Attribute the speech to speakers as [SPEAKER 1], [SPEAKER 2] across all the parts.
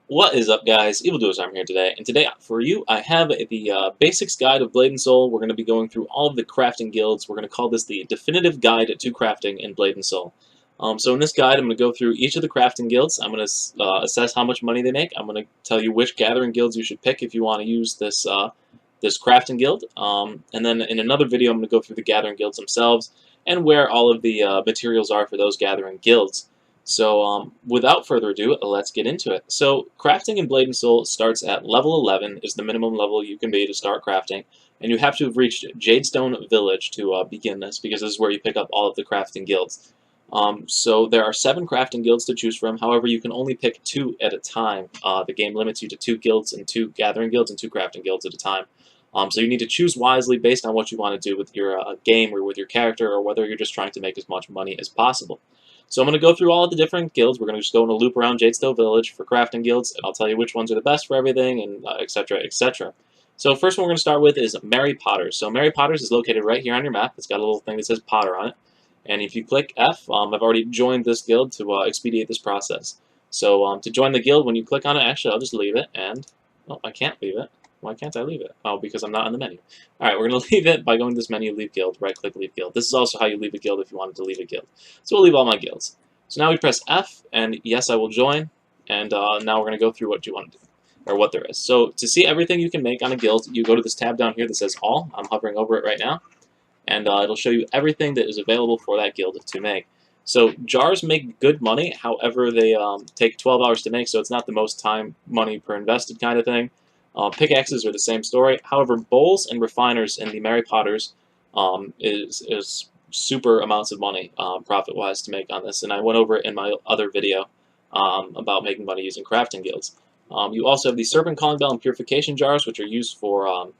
[SPEAKER 1] What is up, guys? Evildoers Arm here today, and today for you I have the Basics Guide of Blade and Soul. We're going to be going through all of the crafting guilds. We're going to call this the definitive guide to crafting in Blade and Soul. So in this guide, I'm going to go through each of the crafting guilds. I'm going to assess how much money they make. I'm going to tell you which gathering guilds you should pick if you want to use this crafting guild. And then in another video, I'm going to go through the gathering guilds themselves and where all of the materials are for those gathering guilds. So without further ado, let's get into it. So crafting in Blade and Soul starts at level 11 is the minimum level you can be to start crafting, and you have to have reached Jadestone Village to begin this, because this is where you pick up all of the crafting guilds. So there are 7 crafting guilds to choose from. However, you can only pick 2 at a time. The game limits you to 2 guilds and 2 gathering guilds and 2 crafting guilds at a time. So you need to choose wisely based on what you want to do with your game or with your character, or whether you're just trying to make as much money as possible. So I'm going to go through all of the different guilds. We're going to just go in a loop around Jadestone Village for crafting guilds, and I'll tell you which ones are the best for everything, and etc., etc. So first one we're going to start with is Mary Potter's. So Mary Potter's is located right here on your map. It's got a little thing that says Potter on it. And if you click F, I've already joined this guild to expedite this process. So to join the guild, when you click on it, actually I'll just leave it, and oh, I can't leave it. Why can't I leave it? Oh, because I'm not in the menu. Alright, we're going to leave it by going to this menu, Leave Guild, right-click Leave Guild. This is also how you leave a guild if you wanted to leave a guild. So we'll leave all my guilds. So now we press F, and yes, I will join, and now we're going to go through what you want to do, or what there is. So to see everything you can make on a guild, you go to this tab down here that says All. I'm hovering over it right now, and it'll show you everything that is available for that guild to make. So jars make good money, however they take 12 hours to make, so it's not the most time money per invested kind of thing. Pickaxes are the same story. However, bowls and refiners in the Mary Potters is super amounts of money profit-wise to make on this, and I went over it in my other video about making money using crafting guilds. You also have the Serpent Calling Bell and Purification Jars, which are used for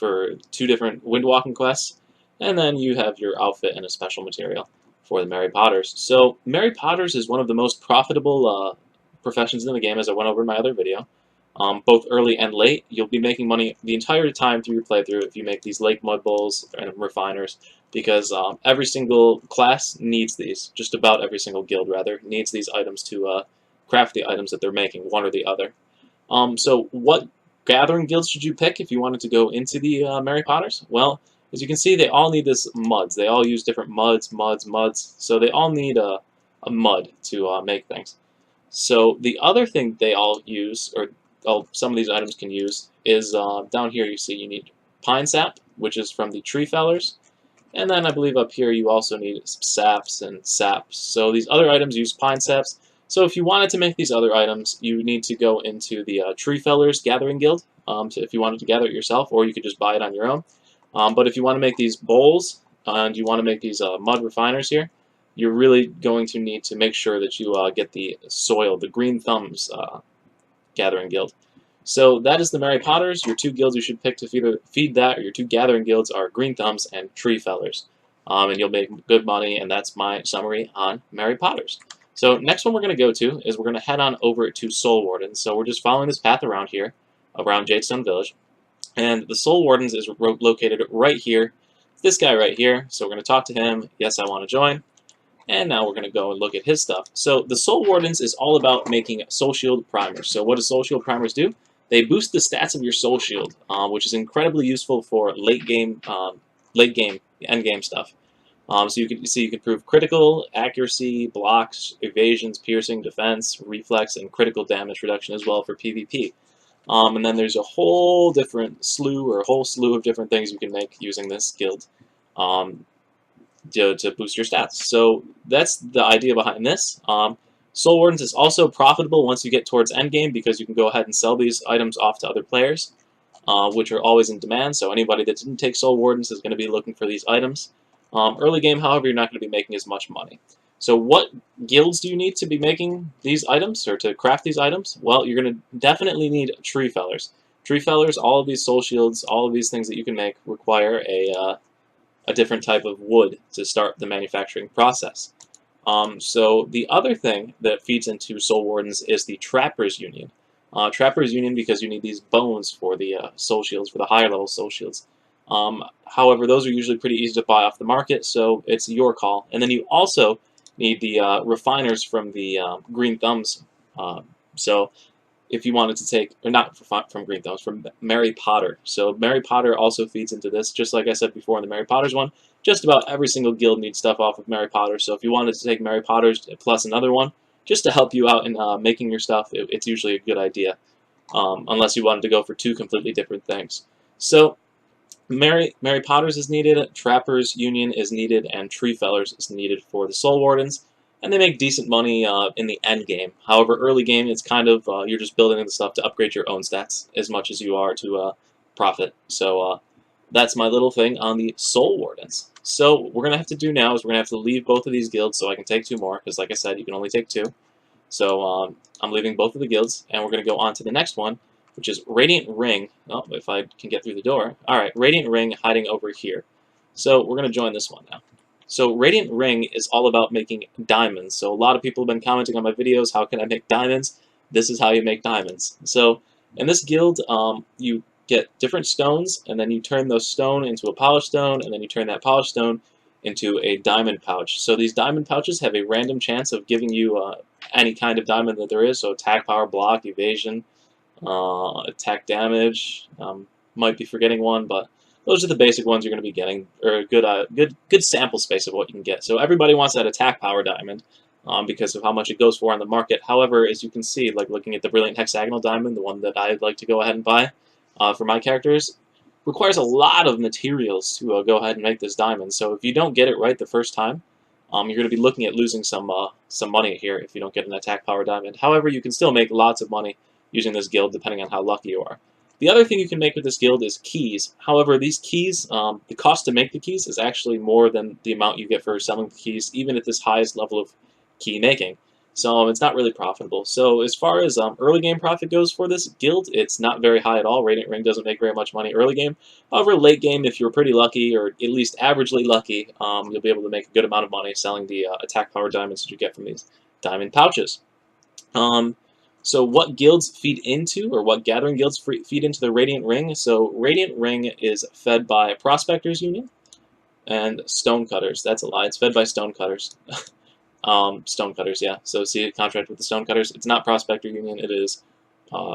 [SPEAKER 1] 2 different Windwalking quests, and then you have your outfit and a special material for the Mary Potters. So Mary Potters is one of the most profitable professions in the game, as I went over in my other video. Both early and late, you'll be making money the entire time through your playthrough if you make these lake mud bowls and refiners, because every single class needs these. Just about every single guild, rather, needs these items to craft the items that they're making, one or the other. So what gathering guilds should you pick if you wanted to go into the Mary Potters? Well, as you can see, they all need this muds. They all use different muds. So they all need a mud to make things. So the other thing they all use, or some of these items can use, is down here you see you need pine sap, which is from the tree fellers, and then I believe up here you also need saps and saps. So these other items use pine saps. So if you wanted to make these other items, you need to go into the tree fellers gathering guild, if you wanted to gather it yourself, or you could just buy it on your own. But if you want to make these bowls, and you want to make these mud refiners here, you're really going to need to make sure that you get the soil, the green thumbs gathering guild. So that is the Mary Potters. Your 2 guilds you should pick to either feed that, or your 2 gathering guilds are Green Thumbs and Tree Fellers. And you'll make good money, and that's my summary on Mary Potters. So next one we're going to go to is we're going to head on over to Soul Wardens. So we're just following this path around here, around Jadestone Village. And the Soul Wardens is located right here. This guy right here. So we're going to talk to him. Yes, I want to join. And now we're going to go and look at his stuff. So the Soul Wardens is all about making Soul Shield primers. So what do Soul Shield primers do? They boost the stats of your Soul Shield, which is incredibly useful for late game, end game stuff. So you can see you can improve critical, accuracy, blocks, evasions, piercing, defense, reflex, and critical damage reduction as well for PvP. And then there's a whole slew of different things you can make using this guild. To boost your stats. So that's the idea behind this. Soul Wardens is also profitable once you get towards endgame, because you can go ahead and sell these items off to other players, which are always in demand. So anybody that didn't take Soul Wardens is going to be looking for these items. Early game, however, you're not going to be making as much money. So what guilds do you need to be making these items, or to craft these items? Well, you're going to definitely need Tree Fellers. Tree Fellers, all of these Soul Shields, all of these things that you can make require a different type of wood to start the manufacturing process. So the other thing that feeds into Soul Wardens is the Trappers Union. Trappers Union, because you need these bones for the Soul Shields, for the higher level Soul Shields. However, those are usually pretty easy to buy off the market, so it's your call. And then you also need the refiners from the Green Thumbs. So if you wanted to take, or not from Green Thumbs, from Mary Potter. So Mary Potter also feeds into this, just like I said before in the Mary Potters one. Just about every single guild needs stuff off of Mary Potter, so if you wanted to take Mary Potters plus another one, just to help you out in making your stuff, it's usually a good idea, unless you wanted to go for two completely different things. So Mary Potters is needed, Trappers Union is needed, and Tree Fellers is needed for the Soul Wardens, and they make decent money in the end game. However, early game, it's kind of, you're just building the stuff to upgrade your own stats as much as you are to profit. So that's my little thing on the Soul Wardens. So what we're going to have to do now is we're going to have to leave both of these guilds so I can take two more, because like I said, you can only take two. So I'm leaving both of the guilds, and we're going to go on to the next one, which is Radiant Ring. Oh, if I can get through the door. Alright, Radiant Ring hiding over here. So we're going to join this one now. So Radiant Ring is all about making diamonds. So a lot of people have been commenting on my videos, how can I make diamonds? This is how you make diamonds. So in this guild, you get different stones, and then you turn those stone into a polished stone, and then you turn that polished stone into a diamond pouch. So these diamond pouches have a random chance of giving you any kind of diamond that there is, so attack, power, block, evasion, attack damage, might be forgetting one, but those are the basic ones you're going to be getting, or a good sample space of what you can get. So everybody wants that attack power diamond because of how much it goes for on the market. However, as you can see, like looking at the Brilliant Hexagonal Diamond, the one that I'd like to go ahead and buy for my characters, requires a lot of materials to go ahead and make this diamond. So if you don't get it right the first time, you're going to be looking at losing some money here if you don't get an attack power diamond. However, you can still make lots of money using this guild depending on how lucky you are. The other thing you can make with this guild is keys. However, these keys, the cost to make the keys is actually more than the amount you get for selling the keys, even at this highest level of key making. So it's not really profitable. So as far as early game profit goes for this guild, it's not very high at all. Radiant Ring doesn't make very much money early game. However, late game, if you're pretty lucky, or at least averagely lucky, you'll be able to make a good amount of money selling the attack power diamonds that you get from these diamond pouches. So what guilds feed into, or what gathering guilds feed into the Radiant Ring? So Radiant Ring is fed by Prospectors Union and Stonecutters. That's a lie. It's fed by Stonecutters. Stonecutters, yeah. So see a contract with the Stonecutters. It's not Prospector Union. It is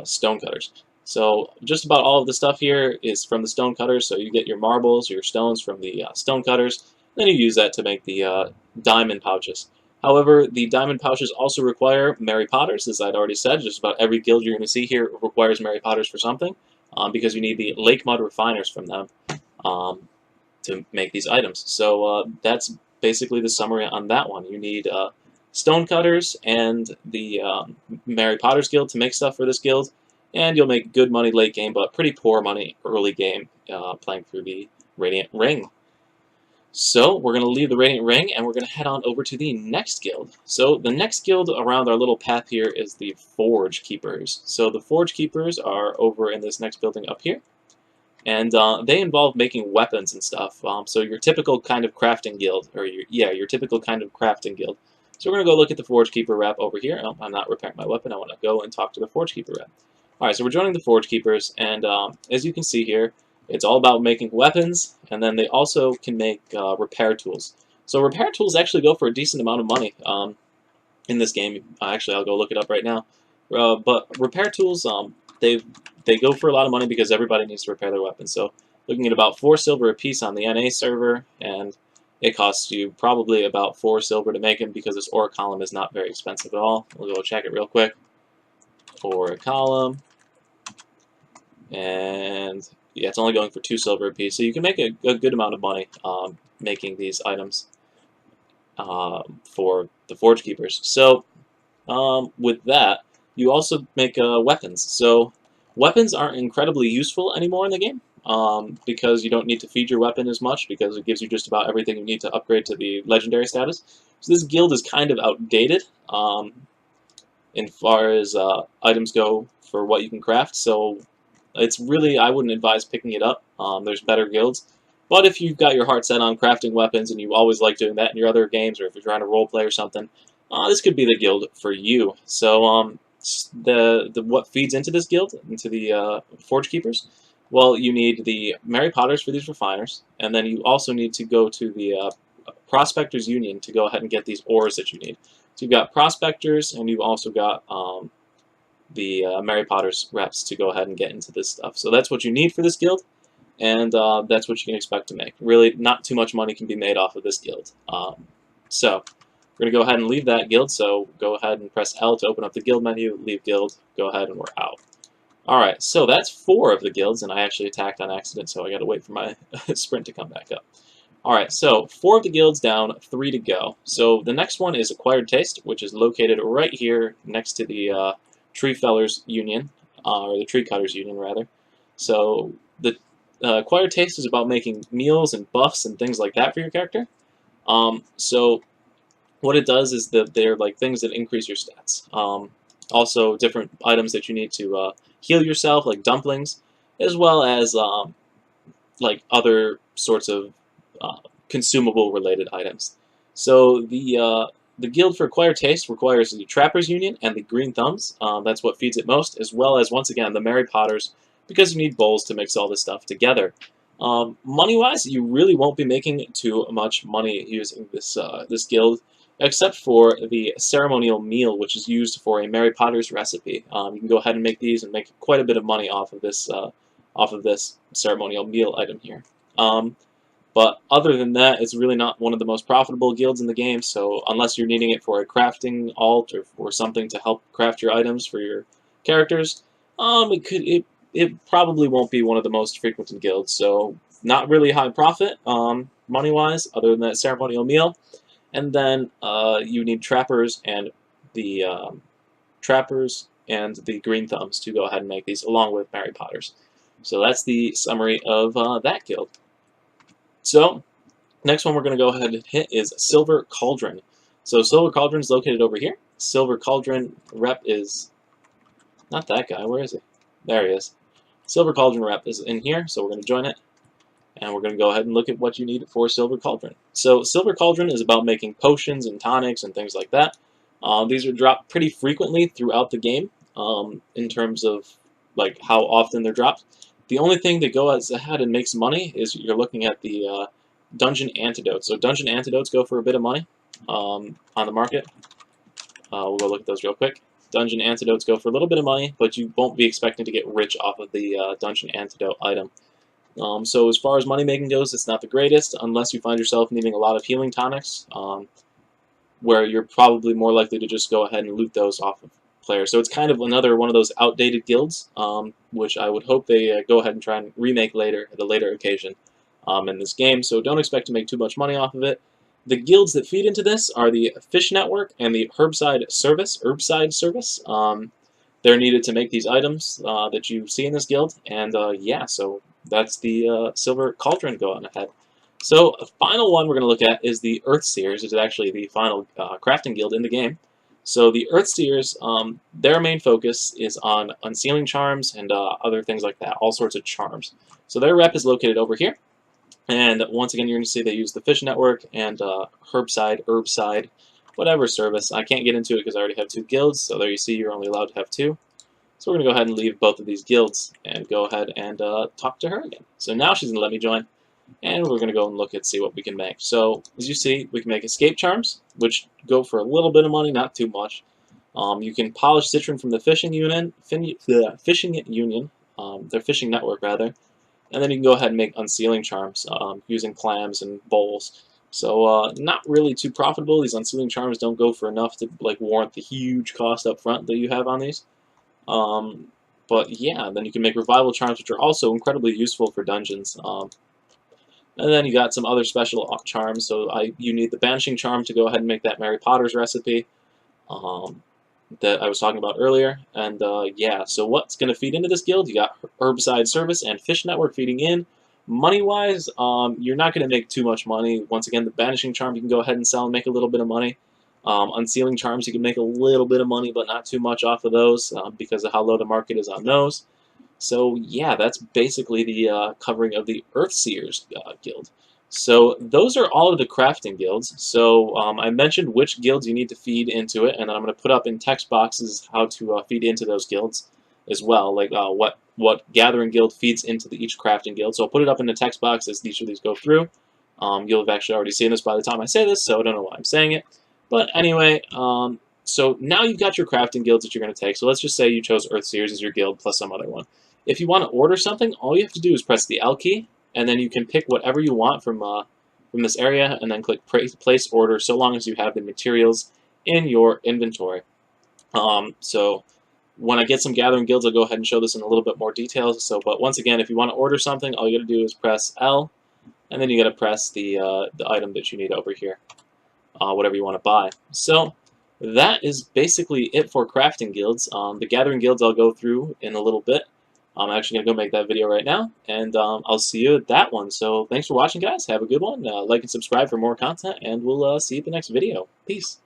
[SPEAKER 1] Stonecutters. So just about all of the stuff here is from the Stonecutters. So you get your marbles, your stones from the Stonecutters. Then you use that to make the diamond pouches. However, the diamond pouches also require Mary Potters, as I'd already said. Just about every guild you're going to see here requires Mary Potters for something, because you need the Lake Mud Refiners from them to make these items. So that's basically the summary on that one. You need Stonecutters and the Mary Potters Guild to make stuff for this guild, and you'll make good money late game, but pretty poor money early game playing through the Radiant Ring. So we're going to leave the Radiant Ring, and we're going to head on over to the next guild. So the next guild around our little path here is the Forge Keepers. So the Forge Keepers are over in this next building up here, and they involve making weapons and stuff. So your typical kind of crafting guild, or your typical kind of crafting guild. So we're going to go look at the Forge Keeper rep over here. Oh, I'm not repairing my weapon. I want to go and talk to the Forge Keeper rep. Alright, so we're joining the Forge Keepers, and as you can see here, it's all about making weapons, and then they also can make repair tools. So repair tools actually go for a decent amount of money in this game. Actually, I'll go look it up right now. But repair tools, they go for a lot of money because everybody needs to repair their weapons. So looking at about 4 silver a piece on the NA server, and it costs you probably about 4 silver to make them because this ore column is not very expensive at all. We'll go check it real quick. Ore column, and yeah, it's only going for 2 silver a piece, so you can make a good amount of money making these items for the Forge Keepers. So with that, you also make weapons. So weapons aren't incredibly useful anymore in the game because you don't need to feed your weapon as much because it gives you just about everything you need to upgrade to the legendary status. So this guild is kind of outdated in far as items go for what you can craft. So it's really, I wouldn't advise picking it up. There's better guilds. But if you've got your heart set on crafting weapons and you always like doing that in your other games, or if you're trying to roleplay or something, this could be the guild for you. So what feeds into this guild, into the Forge Keepers? Well, you need the Mary Potters for these refiners, and then you also need to go to the Prospectors Union to go ahead and get these ores that you need. So you've got Prospectors, and you've also got Mary Potter's reps to go ahead and get into this stuff. So that's what you need for this guild, and that's what you can expect to make. Really, not too much money can be made off of this guild. So we're going to go ahead and leave that guild, so go ahead and press L to open up the guild menu, leave guild, go ahead, and we're out. Alright, so that's 4 of the guilds, and I actually attacked on accident, so I gotta wait for my sprint to come back up. Alright, so 4 of the guilds down, 3 to go. So the next one is Acquired Taste, which is located right here next to the Tree Fellers Union, or the Tree Cutters Union, rather. So the Acquired Taste is about making meals and buffs and things like that for your character. So what it does is that they're like things that increase your stats. Also, different items that you need to heal yourself, like dumplings, as well as like other sorts of consumable-related items. So the guild for Acquired Taste requires the Trappers Union and the Green Thumbs. That's what feeds it most, as well as, once again, the Mary Potters, because you need bowls to mix all this stuff together. Money-wise, you really won't be making too much money using this guild, except for the ceremonial meal, which is used for a Mary Potter's recipe. You can go ahead and make these and make quite a bit of money off of this ceremonial meal item here. But other than that, it's really not one of the most profitable guilds in the game, so unless you're needing it for a crafting alt or for something to help craft your items for your characters, it probably won't be one of the most frequented guilds, so not really high profit, money-wise, other than that ceremonial meal. And then you need Trappers and the Green Thumbs to go ahead and make these, along with Mary Potters. So that's the summary of that guild. So, next one we're going to go ahead and hit is Silver Cauldron. So Silver Cauldron is located over here. Silver Cauldron rep is not that guy. Where is he? There he is. Silver Cauldron rep is in here, so we're going to join it. And we're going to go ahead and look at what you need for Silver Cauldron. So Silver Cauldron is about making potions and tonics and things like that. These are dropped pretty frequently throughout the game in terms of like how often they're dropped. The only thing that goes ahead and makes money is you're looking at the dungeon antidotes. So dungeon antidotes go for a bit of money on the market. We'll go look at those real quick. Dungeon antidotes go for a little bit of money, but you won't be expecting to get rich off of the dungeon antidote item. So as far as money making goes, it's not the greatest unless you find yourself needing a lot of healing tonics, where you're probably more likely to just go ahead and loot those off of players. So it's kind of another one of those outdated guilds, which I would hope they go ahead and try and remake later at a later occasion in this game. So don't expect to make too much money off of it. The guilds that feed into this are the Fish Network and the Herbside Service. They're needed to make these items that you see in this guild, and yeah, so that's the Silver Cauldron going ahead. So the final one we're going to look at is the Earthseers. It's actually the final crafting guild in the game. So the Earthseers, their main focus is on unsealing charms and other things like that, all sorts of charms. So their rep is located over here. And once again, you're going to see they use the Fish Network and Herbside, whatever service. I can't get into it because I already have 2 guilds, so there you see you're only allowed to have 2. So we're going to go ahead and leave both of these guilds and go ahead and talk to her again. So now she's going to let me join, and we're going to go and look and see what we can make. So as you see, we can make escape charms, which go for a little bit of money, not too much. You can polish citron from the fishing union, their fishing network rather, and then you can go ahead and make unsealing charms using clams and bowls. So not really too profitable. These unsealing charms don't go for enough to like warrant the huge cost up front that you have on these. But yeah, then you can make revival charms, which are also incredibly useful for dungeons. And then you got some other special charms. So you need the banishing charm to go ahead and make that Mary Potter's recipe that I was talking about earlier. And yeah, so what's going to feed into this guild? You got Herbside Service and Fish Network feeding in. Money-wise, you're not going to make too much money. Once again, the banishing charm you can go ahead and sell and make a little bit of money. Unsealing charms, you can make a little bit of money, but not too much off of those because of how low the market is on those. So yeah, that's basically the covering of the Earthseers guild. So those are all of the crafting guilds. So I mentioned which guilds you need to feed into it, and then I'm going to put up in text boxes how to feed into those guilds as well, like what gathering guild feeds into each crafting guild. So I'll put it up in the text box as each of these go through. You'll have actually already seen this by the time I say this, so I don't know why I'm saying it. But anyway, So now you've got your crafting guilds that you're going to take. So let's just say you chose Earthseers as your guild plus some other one. If you want to order something, all you have to do is press the L key, and then you can pick whatever you want from this area, and then click place order, so long as you have the materials in your inventory. So when I get some gathering guilds, I'll go ahead and show this in a little bit more detail. So, but once again, if you want to order something, all you got to do is press L, and then you got to press the item that you need over here, whatever you want to buy. So that is basically it for crafting guilds. The gathering guilds I'll go through in a little bit. I'm actually going to go make that video right now, and I'll see you at that one. So thanks for watching, guys. Have a good one. Like and subscribe for more content, and we'll see you at the next video. Peace.